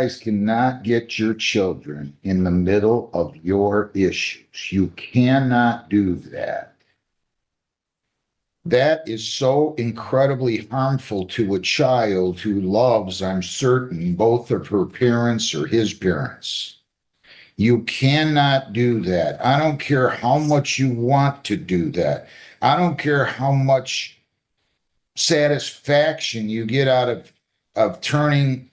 guys cannot get your children in the middle of your issues. You cannot do that. That is so incredibly harmful to a child who loves, I'm certain, both of her parents or his parents. You cannot do that. I don't care how much you want to do that. I don't care how much satisfaction you get out of turning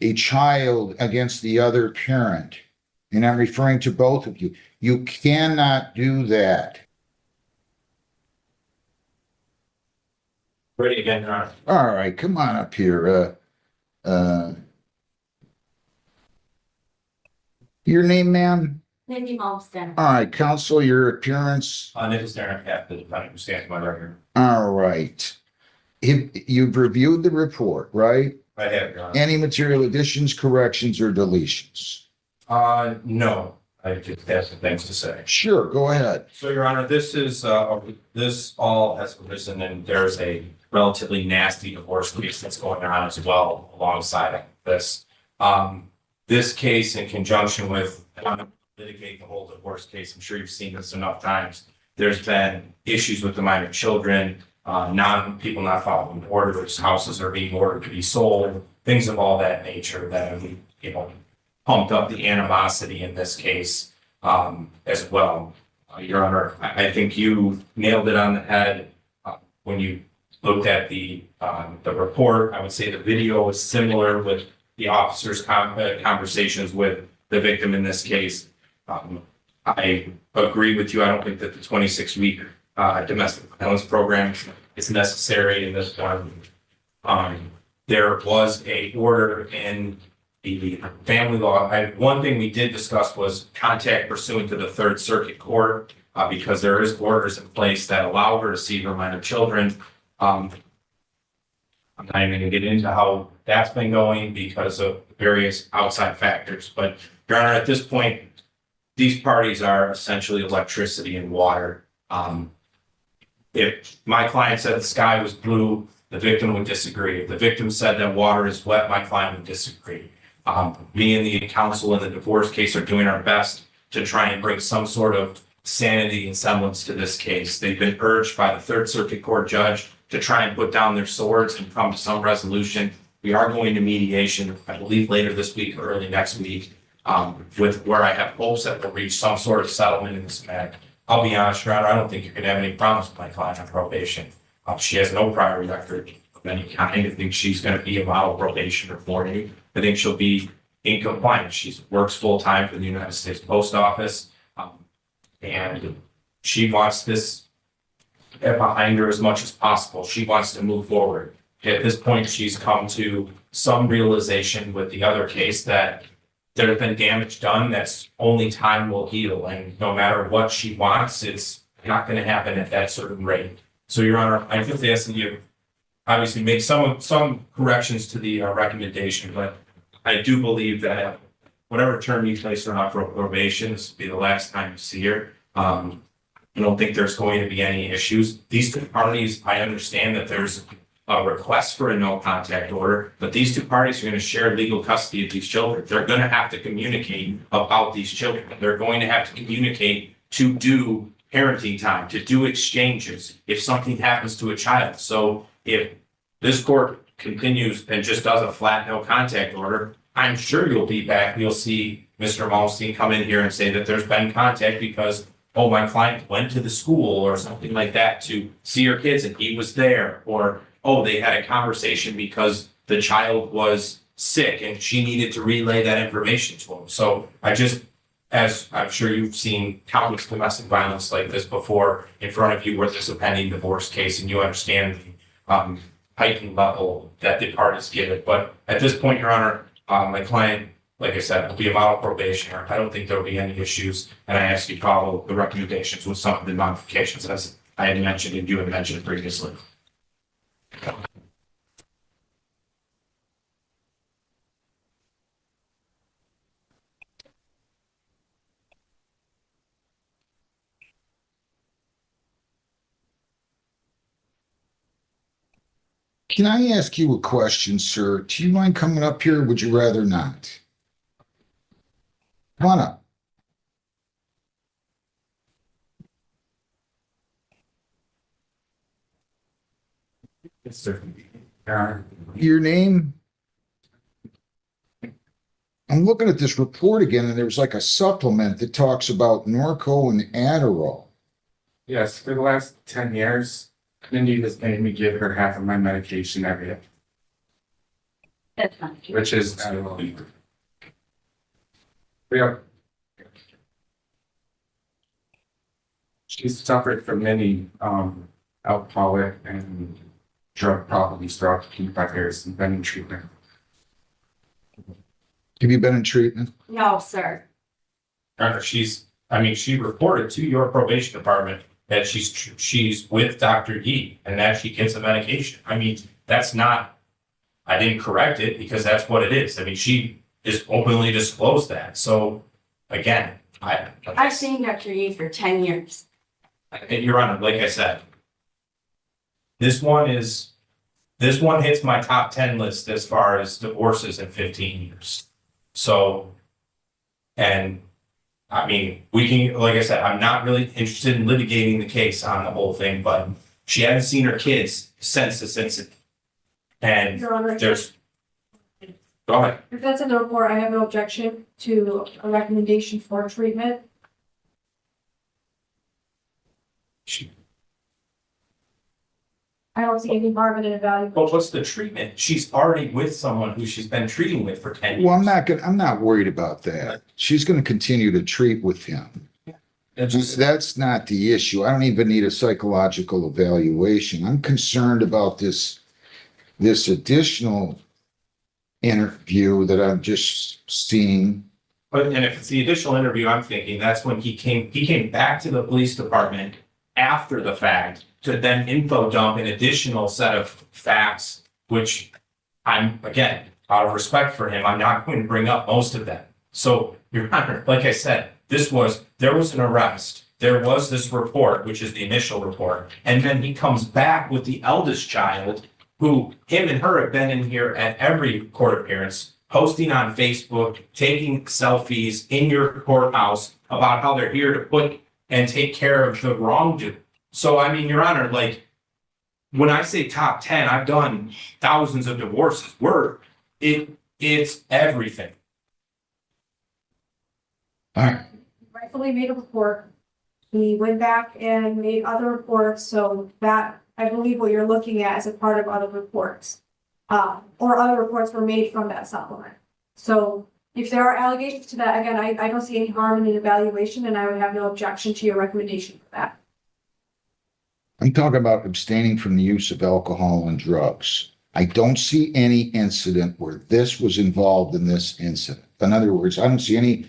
a child against the other parent. And I'm referring to both of you. You cannot do that. Ready again, Your Honor. All right, come on up here. Your name, ma'am? Mindy Malmston. All right, counsel, your appearance. Nicholas Darren, the defendant who stands by record. All right. You've reviewed the report, right? I have, Your Honor. Any material additions, corrections, or deletions? No, I just have some things to say. Sure, go ahead. So, Your Honor, this all has arisen, and there's a relatively nasty divorce case that's going on as well alongside this. This case, in conjunction with litigate the whole divorce case, I'm sure you've seen this enough times. There's been issues with the minor children, people not following orders, houses are being ordered to be sold, things of all that nature that have, pumped up the animosity in this case as well. Your Honor, I think you nailed it on the head when you looked at the report. I would say the video is similar with the officer's conversations with the victim in this case. I agree with you. I don't think that the 26-week domestic violence program is necessary in this one. There was a order in the family law. One thing we did discuss was contact pursuant to the Third Circuit Court because there is orders in place that allow her to see her minor children. I'm not even going to get into how that's been going because of various outside factors. But, Your Honor, at this point, these parties are essentially electricity and water. If my client said the sky was blue, the victim would disagree. If the victim said that water is wet, my client would disagree. Me and the counsel in the divorce case are doing our best to try and bring some sort of sanity and semblance to this case. They've been urged by the Third Circuit Court judge to try and put down their swords and come to some resolution. We are going to mediation, I believe later this week or early next week, with where I have hopes that we'll reach some sort of settlement in this matter. I'll be honest, Your Honor, I don't think you can have any problems with my client on probation. She has no prior record of any kind. I think she's going to be a model probationer for you. I think she'll be in compliance. She works full time for the United States Post Office, and she wants this behind her as much as possible. She wants to move forward. At this point, she's come to some realization with the other case that there has been damage done that's only time will heal. And no matter what she wants, it's not going to happen at that certain rate. So, Your Honor, I just ask that you obviously make some corrections to the recommendation, but I do believe that whatever term you place her on for probation, this will be the last time you see her. I don't think there's going to be any issues. These two parties, I understand that there's a request for a no contact order, but these two parties are going to share legal custody of these children. They're going to have to communicate about these children. They're going to have to communicate to do parenting time, to do exchanges if something happens to a child. So if this court continues and just does a flat no contact order, I'm sure you'll be back. You'll see Mr. Malmsteen come in here and say that there's been contact because, oh, my client went to the school or something like that to see her kids and he was there. Or, oh, they had a conversation because the child was sick and she needed to relay that information to him. So as I'm sure you've seen countless domestic violence like this before in front of you where there's a pending divorce case and you understand the heightened level that the parties give it. But at this point, Your Honor, my client, like I said, will be a model probationer. I don't think there'll be any issues. And I ask you to follow the recommendations with some of the modifications as I had mentioned and you had mentioned previously. Can I ask you a question, sir? Do you mind coming up here? Or would you rather not? Come on up. Yes, sir. Your name? I'm looking at this report again, and there's like a supplement that talks about Norco and Adderall. Yes, for the last 10 years, Mindy has made me give her half of my medication every day, That's not true. which is Adderall. Yep. She's suffered from many alcoholic and drug problems throughout the 25 years and been in treatment. Have you been in treatment? No, sir. She reported to your probation department that she's with Dr. Yee and that she gets a medication. I mean, that's not, I didn't correct it because that's what it is. I mean, she is openly disclosed that. So again, I've seen Dr. Yee for 10 years. Your Honor, like I said, this one hits my top 10 list as far as divorces in 15 years. So, and I mean, we can, like I said, I'm not really interested in litigating the case on the whole thing, but she hasn't seen her kids since this incident. And Your Honor, there's, go ahead. if that's in the report, I have no objection to a recommendation for treatment. I don't see any harm in an evaluation. But what's the treatment? She's already with someone who she's been treating with for 10 years. Well, I'm not worried about that. She's going to continue to treat with him. That's not the issue. I don't even need a psychological evaluation. I'm concerned about this additional interview that I'm just seeing. But, and if it's the additional interview, I'm thinking that's when he came back to the police department after the fact to then info dump an additional set of facts, which I'm, again, out of respect for him, I'm not going to bring up most of them. So, Your Honor, like I said, there was an arrest, there was this report, which is the initial report, and then he comes back with the eldest child, who him and her have been in here at every court appearance, posting on Facebook, taking selfies in your courthouse about how they're here to put and take care of the wrongdoer. So, I mean, Your Honor, like, when I say top 10, I've done thousands of divorces. It's everything. All right. Rightfully made a report. He went back and made other reports, so that, I believe what you're looking at is a part of other reports. Or other reports were made from that supplement. So if there are allegations to that, again, I don't see any harm in an evaluation, and I would have no objection to your recommendation for that. I'm talking about abstaining from the use of alcohol and drugs. I don't see any incident where this was involved in this incident. In other words, I don't see any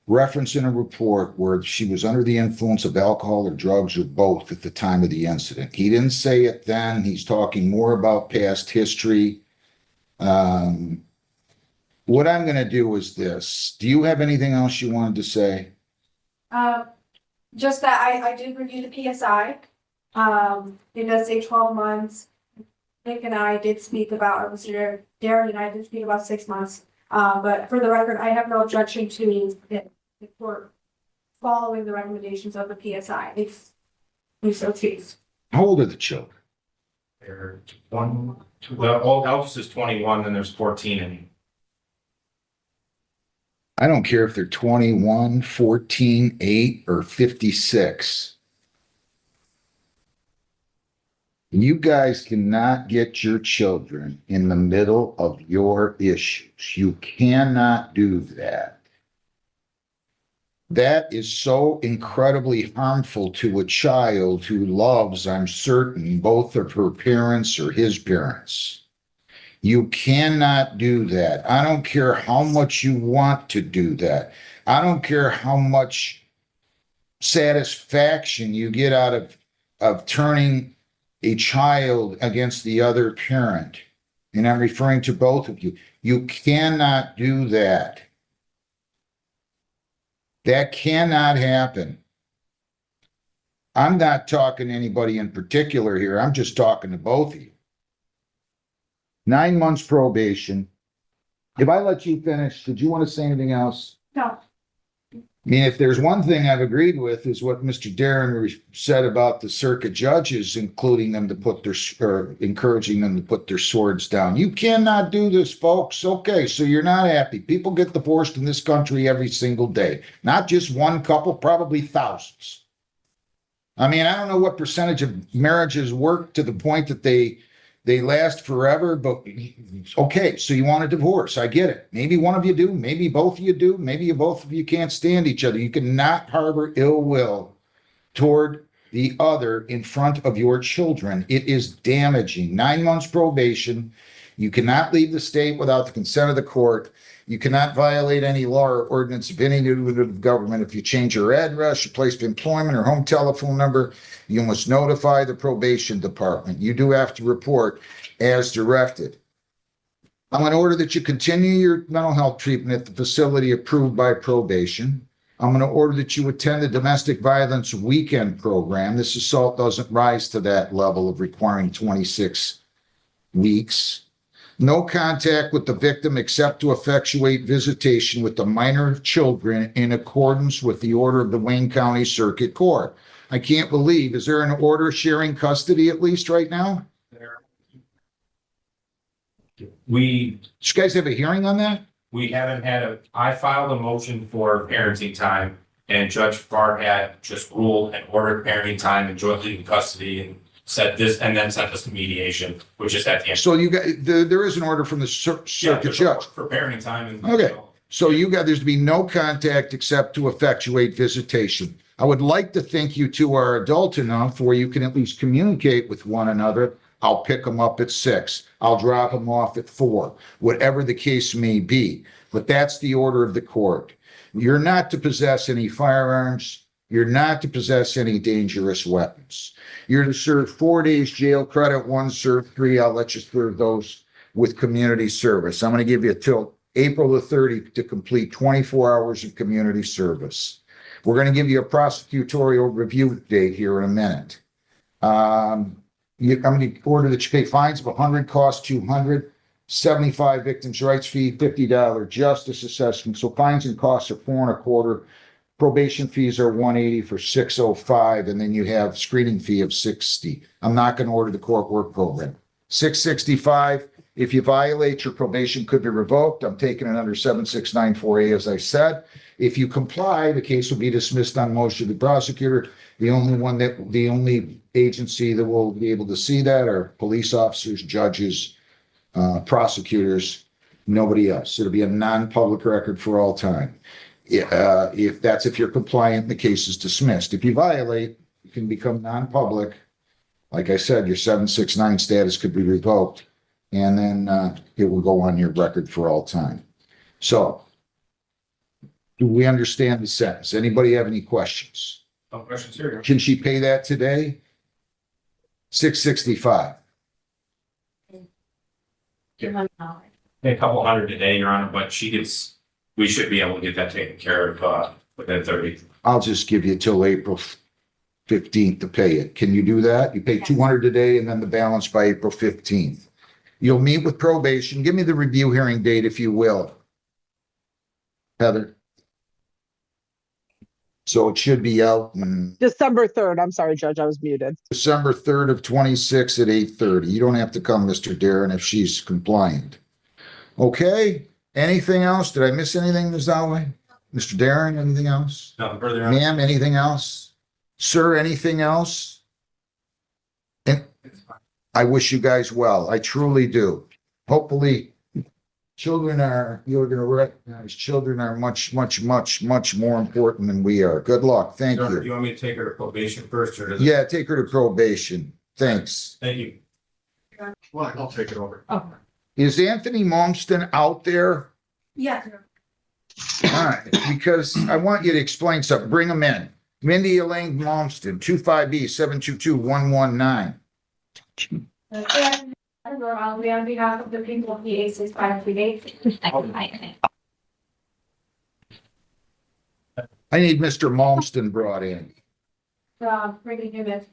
reference in a report where she was under the influence of alcohol or drugs or both at the time of the incident. He didn't say it then. He's talking more about past history. What I'm going to do is this. Do you have anything else you wanted to say? Just that I did review the PSI. It does say 12 months. Nick and I did speak about, or Mr. Darren and I did speak about 6 months. But for the record, I have no objection to the court following the recommendations of the PSI. If we so choose. How old are the children? There, the eldest is 21, and there's 14 in him. I don't care if they're 21, 14, 8, or 56. You guys cannot get your children in the middle of your issues. You cannot do that. That is so incredibly harmful to a child who loves, I'm certain, both of her parents or his parents. You cannot do that. I don't care how much you want to do that. I don't care how much satisfaction you get out of turning a child against the other parent. And I'm referring to both of you. You cannot do that. That cannot happen. I'm not talking to anybody in particular here. I'm just talking to both of you. 9 months probation. If I let you finish, did you want to say anything else? No. I mean, if there's one thing I've agreed with is what Mr. Darren said about the circuit judges, including them to put their, or encouraging them to put their swords down. You cannot do this, folks. Okay, so you're not happy. People get divorced in this country every single day. Not just one couple, probably thousands. I mean, I don't know what percentage of marriages work to the point that they last forever, but okay, so you want a divorce. I get it. Maybe one of you do, maybe both of you do, maybe both of you can't stand each other. You cannot harbor ill will toward the other in front of your children. It is damaging. 9 months probation. You cannot leave the state without the consent of the court. You cannot violate any law or ordinance of any unit of government. If you change your address, your place of employment, or home telephone number, you must notify the probation department. You do have to report as directed. I'm going to order that you continue your mental health treatment at the facility approved by probation. I'm going to order that you attend the domestic violence weekend program. This assault doesn't rise to that level of requiring 26 weeks. No contact with the victim except to effectuate visitation with the minor children in accordance with the order of the Wayne County Circuit Court. I can't believe, is there an order sharing custody at least right now? We, Did you guys have a hearing on that? we haven't I filed a motion for parenting time and Judge Farr had just ruled and ordered parenting time and joint legal custody and said this, and then sent us to mediation, which is at the end. So you got, there is an order from the Yeah, circuit there's judge. For parenting time and. Okay. So you got, there's to be no contact except to effectuate visitation. I would like to think you two are adult enough where you can at least communicate with one another. I'll pick them up at 6. I'll drop them off at 4, whatever the case may be. But that's the order of the court. You're not to possess any firearms. You're not to possess any dangerous weapons. You're to serve 4 days jail credit, 1 serve 3. I'll let you serve those with community service. I'm going to give you till April the 30th to complete 24 hours of community service. We're going to give you a prosecutorial review date here in a minute. I'm going to order that you pay fines of 100, cost 200, 75 victims' rights fee, $50 justice assessment. So fines and costs are 4.25. Probation fees are 180 for 605, and then you have screening fee of 60. I'm not going to order the court work program. 665. If you violate, your probation could be revoked. I'm taking it under 7694A, as I said. If you comply, the case will be dismissed on motion of the prosecutor. The only agency that will be able to see that are police officers, judges, prosecutors, nobody else. It'll be a non-public record for all time. If you're compliant, the case is dismissed. If you violate, you can become non-public. Like I said, your 769 status could be revoked, and then it will go on your record for all time. So, do we understand the sentence? Anybody have any questions? No questions here. Can she pay that today? 665. Pay a couple hundred today, Your Honor, but we should be able to get that taken care of, within 30. I'll just give you till April 15th to pay it. Can you do that? You pay 200 today and then the balance by April 15th. You'll meet with probation. Give me the review hearing date, if you will. Heather. So it should be out in December 3rd. I'm sorry, Judge, I was muted. December 3rd of 26 at 8:30. You don't have to come, Mr. Darren, if she's compliant. Okay, anything else? Did I miss anything, Ms. Dowling? Mr. Darren, anything else? Nothing further. Your Honor. Ma'am, anything else? Sir, anything else? And I wish you guys well. I truly do. Hopefully, you're going to recognize children are much, much, much, much more important than we are. Good luck. Thank Your Honor, do you. you want me to take her to probation first or does it? Yeah, take her to probation. Thanks. Thank you. Well, I'll take it over. Is Anthony Malmston out there? Yeah. All right, because I want you to explain something. Bring him in. Mindy Elaine Malmston, 25B 722-119. On behalf of the people of the ACES 538. I need Mr. Malmston brought in. Bringing him in.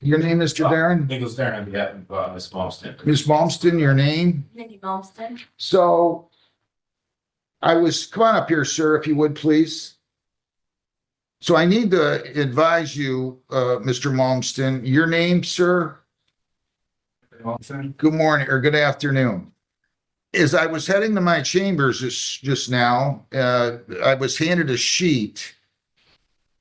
Your name, Mr. Darren? Nicholas Darren on behalf of Ms. Boston. Ms. Malmston, your name? Mindy Malmston. So come on up here, sir, if you would, please. So I need to advise you, Mr. Malmston, your name, sir? Johnson. Good morning or good afternoon. As I was heading to my chambers just now, I was handed a sheet,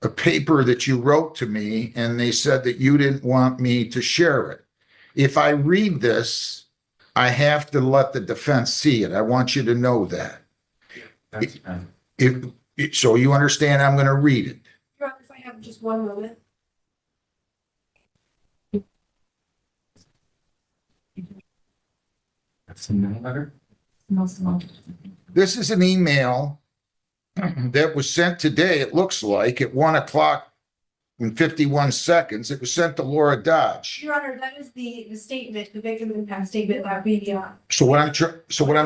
a paper that you wrote to me, and they said that you didn't want me to share it. If I read this, I have to let the defense see it. I want you to know that. That's fine. So you understand I'm going to read it. Your Honor, if I have just one moment. That's another letter. This is an email that was sent today, it looks like, at 1 o'clock and 51 seconds. It was sent to Laura Dodge. Your Honor, that is the statement, the victim impact statement that we, So what I'm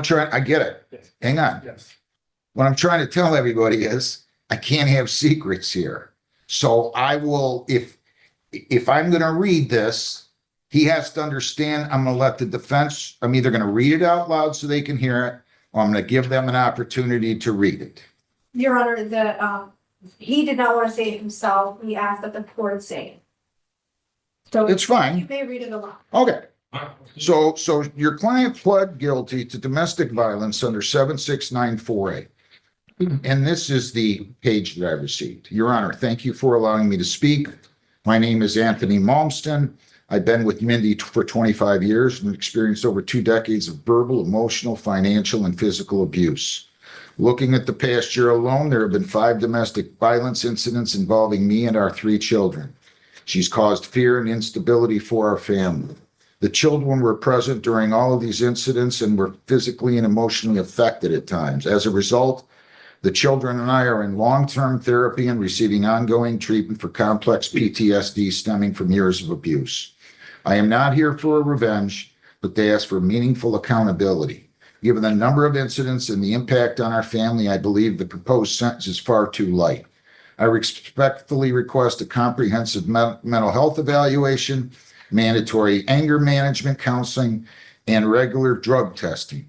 trying, I get it. Hang on. Yes. What I'm trying to tell everybody is I can't have secrets here. So I will, if I'm going to read this, he has to understand I'm going to let the defense, I'm either going to read it out loud so they can hear it, or I'm going to give them an opportunity to read it. Your Honor, he did not want to say it himself. He asked that the court say it. So It's fine. you may read it aloud. Okay. So your client pled guilty to domestic violence under 7694A. And this is the page that I received. Your Honor, thank you for allowing me to speak. My name is Anthony Malmston. I've been with Mindy for 25 years and experienced over 2 decades of verbal, emotional, financial, and physical abuse. Looking at the past year alone, there have been 5 domestic violence incidents involving me and our 3 children. She's caused fear and instability for our family. The children were present during all of these incidents and were physically and emotionally affected at times. As a result, the children and I are in long-term therapy and receiving ongoing treatment for complex PTSD stemming from years of abuse. I am not here for a revenge, but they ask for meaningful accountability. Given the number of incidents and the impact on our family, I believe the proposed sentence is far too light. I respectfully request a comprehensive mental health evaluation, mandatory anger management counseling, and regular drug testing.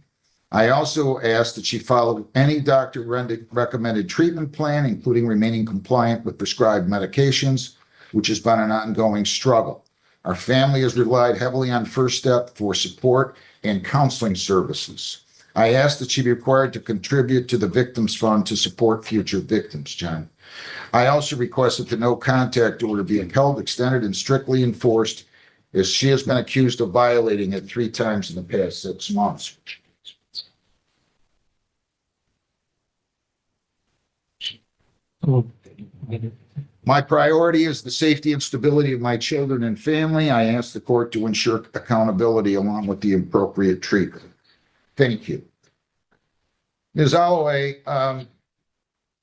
I also ask that she follow any doctor-recommended treatment plan, including remaining compliant with prescribed medications, which has been an ongoing struggle. Our family has relied heavily on First Step for support and counseling services. I ask that she be required to contribute to the Victims Fund to support future victims, John. I also request that the no contact order be upheld, extended, and strictly enforced, as she has been accused of violating it 3 times in the past 6 months. My priority is the safety and stability of my children and family. I ask the court to ensure accountability along with the appropriate treatment. Thank you. Ms. Holloway,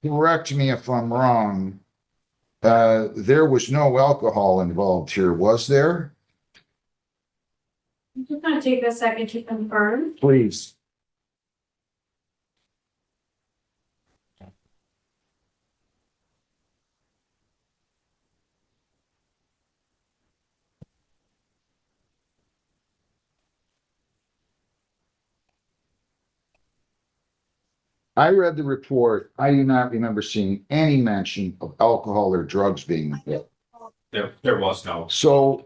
correct me if I'm wrong. There was no alcohol involved here, was there? I'm just gonna take a second to confirm. Please. I read the report. I do not remember seeing any mention of alcohol or drugs being involved. There was no. So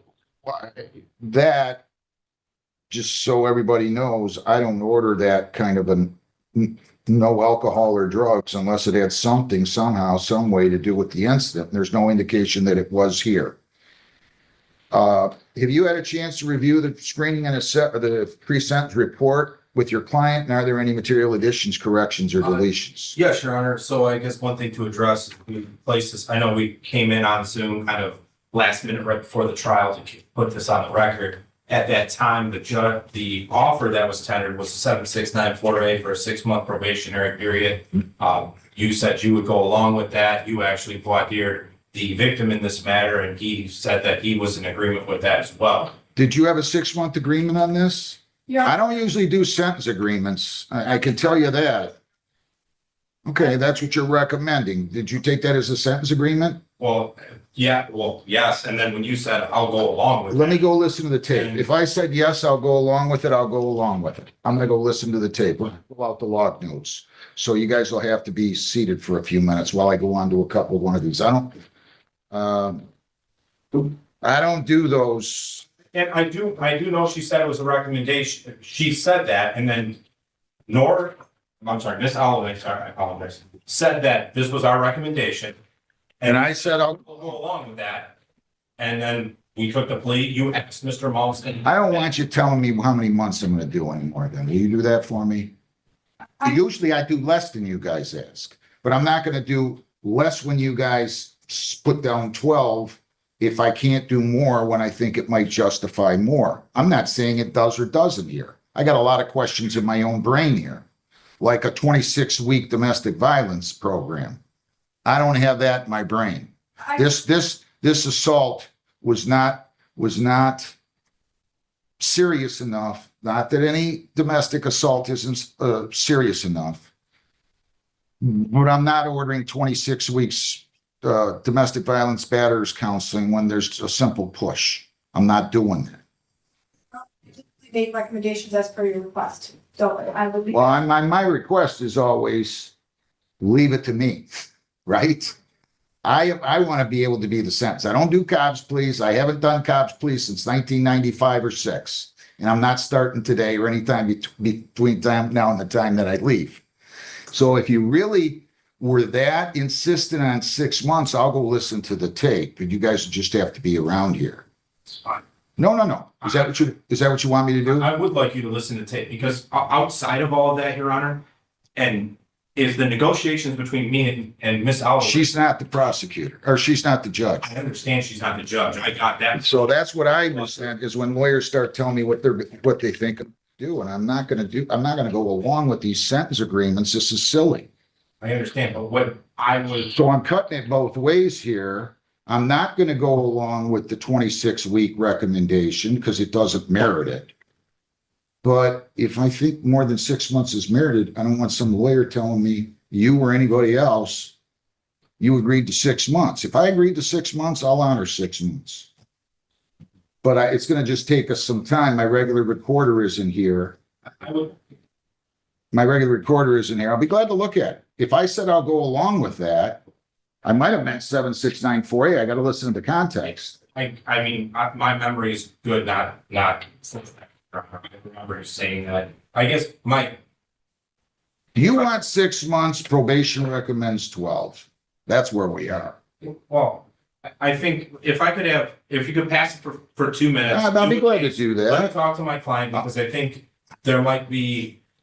that, just so everybody knows, I don't order that kind of a no alcohol or drugs unless it had something somehow, some way to do with the incident. There's no indication that it was here. Have you had a chance to review the screening and the pre-sentence report with your client? And are there any material additions, corrections, or deletions? Yes, Your Honor. So I guess one thing to address, we placed this, I know we came in on Zoom kind of last minute right before the trial to put this on the record. At that time, the offer that was tendered was 7694A for a 6-month probationary period. You said you would go along with that. You actually brought here the victim in this matter, and he said that he was in agreement with that as well. Did you have a 6-month agreement on this? Yeah. I don't usually do sentence agreements. I can tell you that. Okay, that's what you're recommending. Did you take that as a sentence agreement? Well, yeah, well, yes, and then when you said I'll go along with Let me it, go listen to the tape. If I said yes, I'll go along with it, I'll go along with it. I'm gonna go listen to the tape. We'll pull out the log notes. So you guys will have to be seated for a few minutes while I go on to a couple of one of these. I don't do those. and I do know she said it was a recommendation. She said that, and then I'm sorry, Miss Holloway, sorry, I apologize, said that this was our recommendation. And I said, We'll go along with that. And then we took the plea. You asked Mr. Mulston. I don't want you telling me how many months I'm gonna do anymore then. Will you do that for me? Usually I do less than you guys ask, but I'm not gonna do less when you guys put down 12 if I can't do more when I think it might justify more. I'm not saying it does or doesn't here. I got a lot of questions in my own brain here, like a 26-week domestic violence program. I don't have that in my brain. This assault was not serious enough. Not that any domestic assault isn't serious enough. But I'm not ordering 26 weeks domestic violence batterers counseling when there's a simple push. I'm not doing that. Make recommendations as per your request. So I would. Well, my request is always leave it to me, right? I want to be able to be the sentence. I don't do Cobb's pleas. I haven't done Cobb's pleas since 1995 or 6. And I'm not starting today or anytime between time now and the time that I leave. So if you really were that insistent on 6 months, I'll go listen to the tape, but you guys just have to be around here. It's fine. No. Is that what you want me to do? I would like you to listen to tape because outside of all of that, Your Honor, and is the negotiations between me and Miss Holloway. She's not the prosecutor, or she's not the judge. I understand she's not the judge. I got that. So that's what I was saying, is when lawyers start telling me what they think of do, and I'm not gonna go along with these sentence agreements. This is silly. I understand, but what I was, So I'm cutting it both ways here. I'm not gonna go along with the 26-week recommendation because it doesn't merit it. But if I think more than 6 months is merited, I don't want some lawyer telling me, you or anybody else, you agreed to 6 months. If I agreed to 6 months, I'll honor 6 months. But it's gonna just take us some time. My regular recorder isn't here. I would, My regular recorder isn't here. I'll be glad to look at it. If I said I'll go along with that, I might have meant 7694A. I gotta listen to the context. I mean, my memory is good, not. I remember you saying that. I guess You want 6 months, probation recommends 12. That's where we are. well, I think if you could pass it for 2 minutes. I'll be glad to do Let me that. talk to my client because I think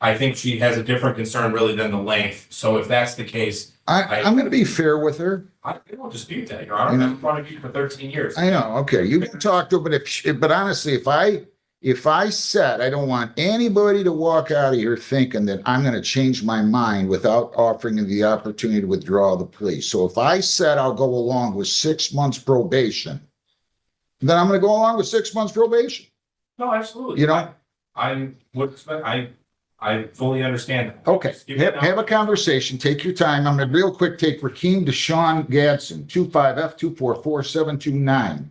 I think she has a different concern really than the length. So if that's the case, I'm gonna be fair with her. I won't dispute that, Your Honor. I've been in front of you for 13 years. I know, okay, you can talk to her, but honestly, if I said I don't want anybody to walk out of here thinking that I'm gonna change my mind without offering you the opportunity to withdraw the plea. So if I said I'll go along with 6 months probation, then I'm gonna go along with 6 months probation. No, absolutely. You know? I would expect, I fully understand that. Okay, Just give me have a conversation, take your time. I'm gonna real quick take Rakeem Deshaun Gadsden, 25F244729.